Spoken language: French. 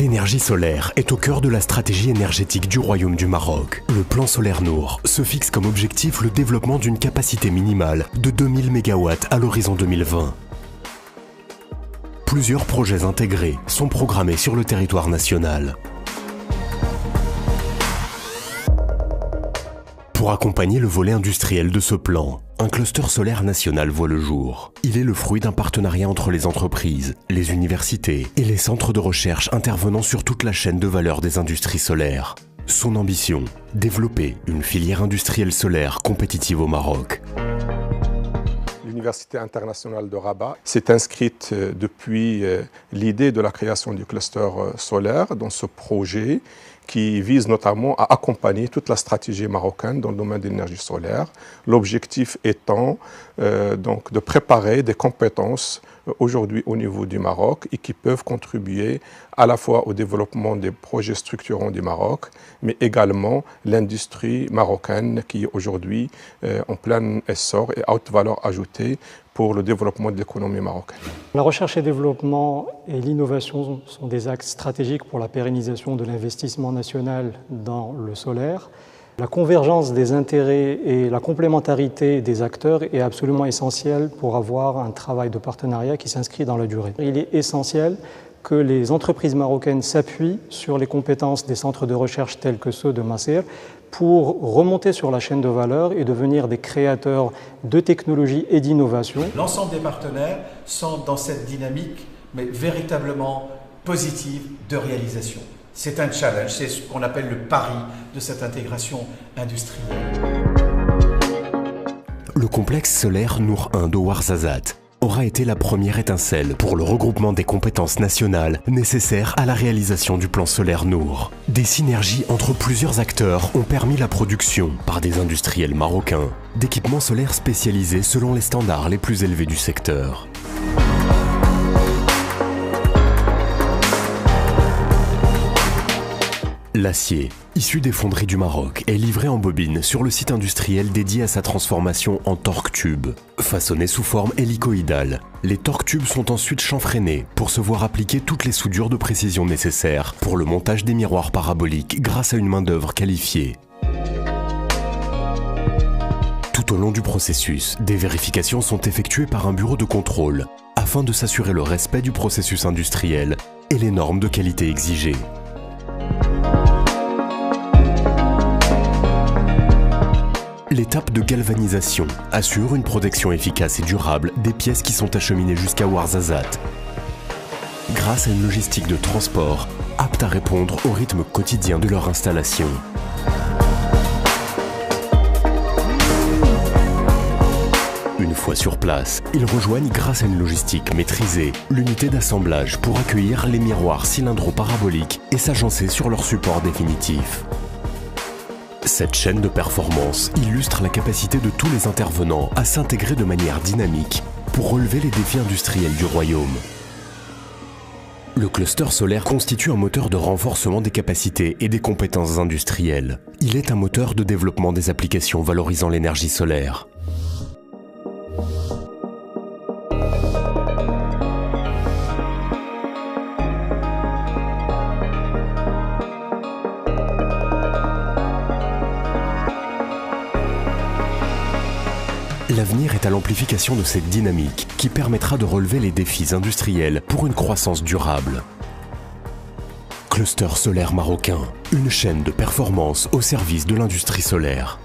L'énergie solaire est au cœur de la stratégie énergétique du Royaume du Maroc. Le plan solaire Nour se fixe comme objectif le développement d'une capacité minimale de 2000 MW à l'horizon 2020. Plusieurs projets intégrés sont programmés sur le territoire national. Pour accompagner le volet industriel de ce plan, un cluster solaire national voit le jour. Il est le fruit d'un partenariat entre les entreprises, les universités et les centres de recherche intervenant sur toute la chaîne de valeur des industries solaires. Son ambition, développer une filière industrielle solaire compétitive au Maroc. L'Université internationale de Rabat s'est inscrite depuis l'idée de la création du cluster solaire dans ce projet qui vise notamment à accompagner toute la stratégie marocaine dans le domaine de l'énergie solaire. L'objectif étant donc de préparer des compétences aujourd'hui au niveau du Maroc et qui peuvent contribuer à la fois au développement des projets structurants du Maroc, mais également l'industrie marocaine qui est aujourd'hui en plein essor et à haute valeur ajoutée pour le développement de l'économie marocaine. La recherche et développement et l'innovation sont des axes stratégiques pour la pérennisation de l'investissement national dans le solaire. La convergence des intérêts et la complémentarité des acteurs est absolument essentielle pour avoir un travail de partenariat qui s'inscrit dans la durée. Il est essentiel que les entreprises marocaines s'appuient sur les compétences des centres de recherche tels que ceux de Massir pour remonter sur la chaîne de valeur et devenir des créateurs de technologies et d'innovation. L'ensemble des partenaires sont dans cette dynamique, mais véritablement positive de réalisation. C'est un challenge, c'est ce qu'on appelle le pari de cette intégration industrielle. Le complexe solaire Nour 1 de Ouarzazate aura été la première étincelle pour le regroupement des compétences nationales nécessaires à la réalisation du plan solaire Nour. Des synergies entre plusieurs acteurs ont permis la production, par des industriels marocains, d'équipements solaires spécialisés selon les standards les plus élevés du secteur. L'acier, issu des fonderies du Maroc, est livré en bobine sur le site industriel dédié à sa transformation en torque-tube. Façonné sous forme hélicoïdale, les torque-tubes sont ensuite chanfreinés pour se voir appliquer toutes les soudures de précision nécessaires pour le montage des miroirs paraboliques grâce à une main-d'œuvre qualifiée. Tout au long du processus, des vérifications sont effectuées par un bureau de contrôle afin de s'assurer le respect du processus industriel et les normes de qualité exigées. L'étape de galvanisation assure une protection efficace et durable des pièces qui sont acheminées jusqu'à Ouarzazate, grâce à une logistique de transport apte à répondre au rythme quotidien de leur installation. Une fois sur place, ils rejoignent grâce à une logistique maîtrisée l'unité d'assemblage pour accueillir les miroirs cylindro-paraboliques et s'agencer sur leur support définitif. Cette chaîne de performance illustre la capacité de tous les intervenants à s'intégrer de manière dynamique pour relever les défis industriels du royaume. Le cluster solaire constitue un moteur de renforcement des capacités et des compétences industrielles. Il est un moteur de développement des applications valorisant l'énergie solaire. L'avenir est à l'amplification de cette dynamique qui permettra de relever les défis industriels pour une croissance durable. Cluster solaire marocain, une chaîne de performance au service de l'industrie solaire.